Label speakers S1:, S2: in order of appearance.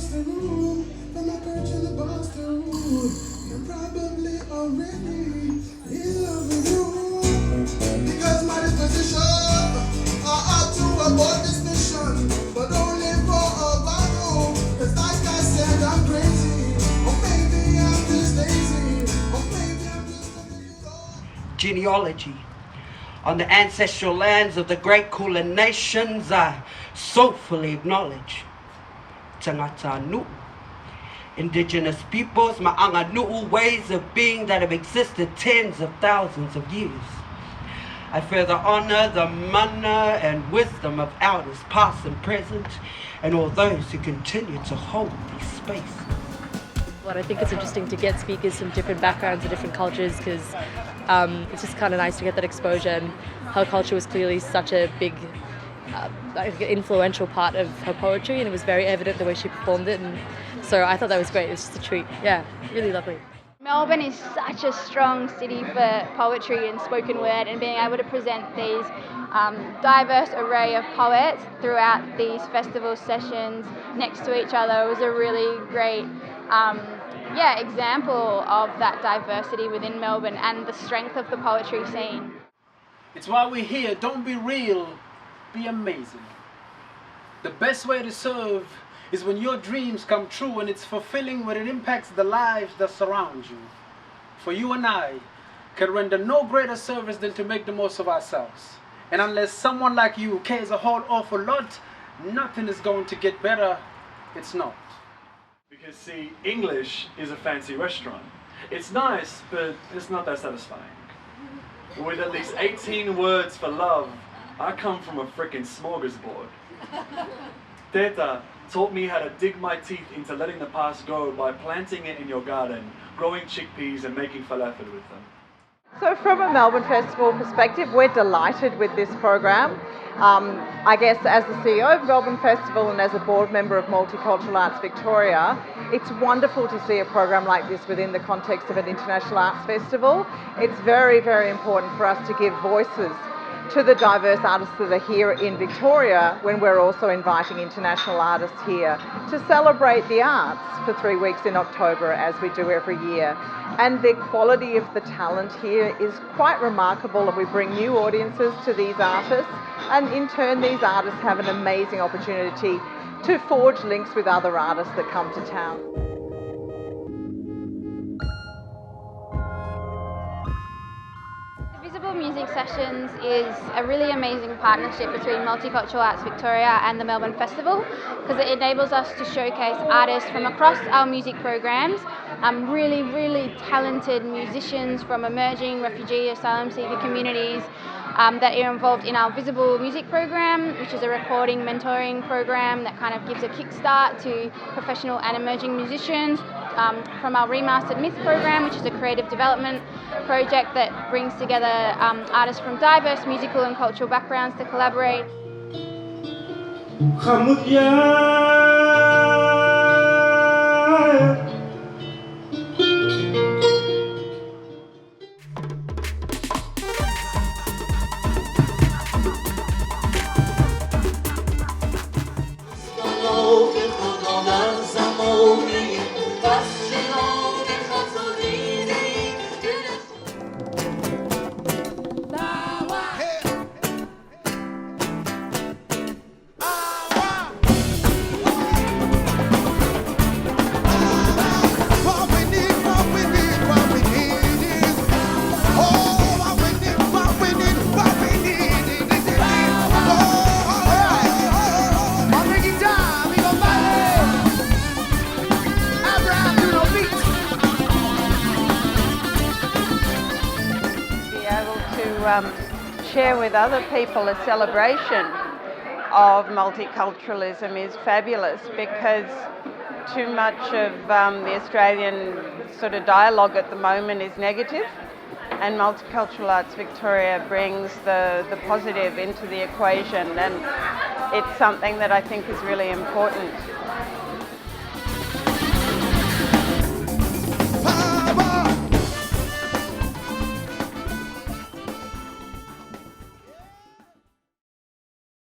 S1: Boston room, from my perch in the Boston room. You're probably already in love with you. Because my disposition are to abort this mission, but only for a while. Cause like I said, I'm crazy, or maybe I'm just lazy, or maybe I'm just gonna get old.
S2: Genealogy. On the ancestral lands of the great Kulin nations, I soulfully acknowledge Tangata Nu'u. Indigenous peoples, Ma'anga Nu'u, ways of being that have existed tens of thousands of years. I further honor the mana and wisdom of elders past and present, and all those who continue to hold these spaces.
S3: Well, I think it's interesting to get speakers from different backgrounds and different cultures because it's just kind of nice to get that exposure, and her culture was clearly such a big, influential part of her poetry, and it was very evident the way she performed it, and so I thought that was great. It was just a treat. Yeah, really lovely.
S4: Melbourne is such a strong city for poetry and spoken word, and being able to present these diverse array of poets throughout these festival sessions next to each other was a really great example of that diversity within Melbourne and the strength of the poetry scene.
S5: It's why we're here. Don't be real, be amazing. The best way to serve is when your dreams come true and it's fulfilling when it impacts the lives that surround you. For you and I can render no greater service than to make the most of ourselves. And unless someone like you cares a whole awful lot, nothing is going to get better. It's not.
S6: Because see, English is a fancy restaurant. It's nice, but it's not that satisfying. With at least 18 words for love, I come from a frickin' smorgasbord. Teta taught me how to dig my teeth into letting the past go by planting it in your garden, growing chickpeas and making falafel with them.
S7: So from a Melbourne Festival perspective, we're delighted with this program. I guess as the CEO of Melbourne Festival and as a board member of Multicultural Arts Victoria, it's wonderful to see a program like this within the context of an international arts festival. It's very, very important for us to give voices to the diverse artists that are here in Victoria when we're also inviting international artists here to celebrate the arts for 3 weeks in October as we do every year. And the quality of the talent here is quite remarkable, and we bring new audiences to these artists, and in turn these artists have an amazing opportunity to forge links with other artists that come to town.
S4: Visible Music Sessions is a really amazing partnership between Multicultural Arts Victoria and the Melbourne Festival, because it enables us to showcase artists from across our music programs, really, really talented musicians from emerging refugee asylum seeker communities that are involved in our Visible Music program, which is a recording mentoring program that kind of gives a kickstart to professional and emerging musicians. From our Remastered Myth program, which is a creative development project that brings together artists from diverse musical and cultural backgrounds to collaborate.
S7: Share with other people a celebration of multiculturalism is fabulous, because too much of the Australian sort of dialogue at the moment is negative, and Multicultural Arts Victoria brings the positive into the equation, and it's something that I think is really important.